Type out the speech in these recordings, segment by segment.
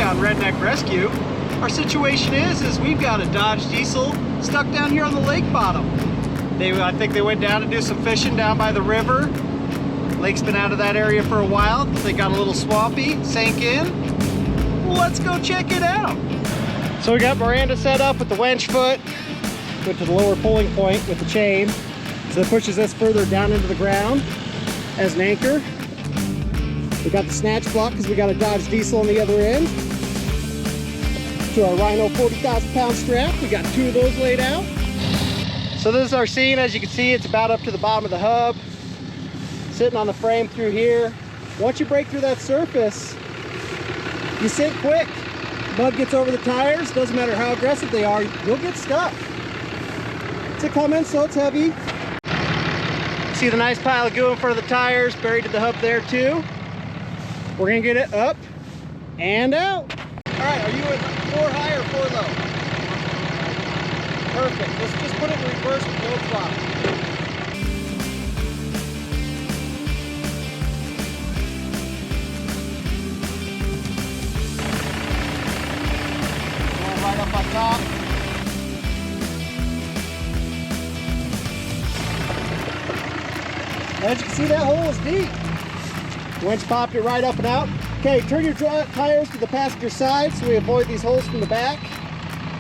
on Redneck Rescue. Our situation is we've got a Dodge Diesel stuck down here on the lake bottom. I think they went down to do some fishing down by the river. Lake's been out of that area for a while. They got a little swampy, sank in. Let's go check it out. So we got Miranda set up with the winch foot. Went to the lower pulling point with the chain. So it pushes this further down into the ground as an anchor. We got the snatch block because we got a Dodge Diesel on the other end. To our Rhino 40,000 pound strap, we got 2 of those laid out. So this is our scene. As you can see, it's about up to the bottom of the hub. Sitting on the frame through here. Once you break through that surface, you sink quick. Mud gets over the tires, doesn't matter how aggressive they are, you'll get stuck. It's a Cummins, so it's heavy. See the nice pile of goo in front of the tires, buried to the hub there too. We're gonna get it up and out. All right, are you at 4 high or 4 low? Perfect, let's just put it in reverse with no throttle. Right up on top. As you can see, that hole is deep. Winch popped it right up and out. Okay, turn your tires to the passenger side so we avoid these holes from the back.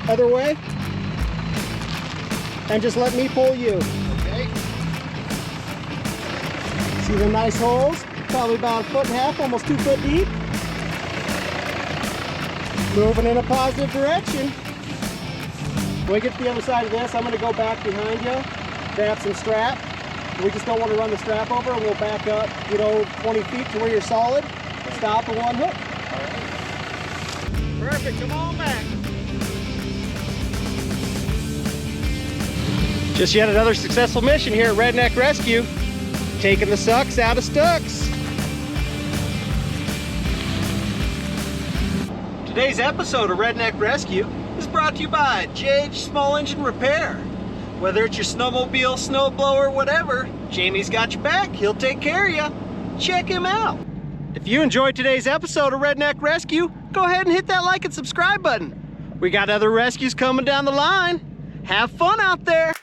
Other way. And just let me pull you. Okay. See the nice holes? Probably about 1.5 feet, almost 2 foot deep. Moving in a positive direction. When we get to the other side of this, I'm going to go back behind you, grab some strap. We just don't want to run the strap over, and we'll back up, 20 feet to where you're solid. Stop and one hook. All right. Perfect, come on back. Just yet another successful mission here at Redneck Rescue. Taking the sucks out of stucks. Today's episode of Redneck Rescue is brought to you by JH Small Engine Repair. Whether it's your snowmobile, snowblower, whatever, Jamie's got your back. He'll take care of you. Check him out. If you enjoyed today's episode of Redneck Rescue, go ahead and hit that like and subscribe button. We got other rescues coming down the line. Have fun out there.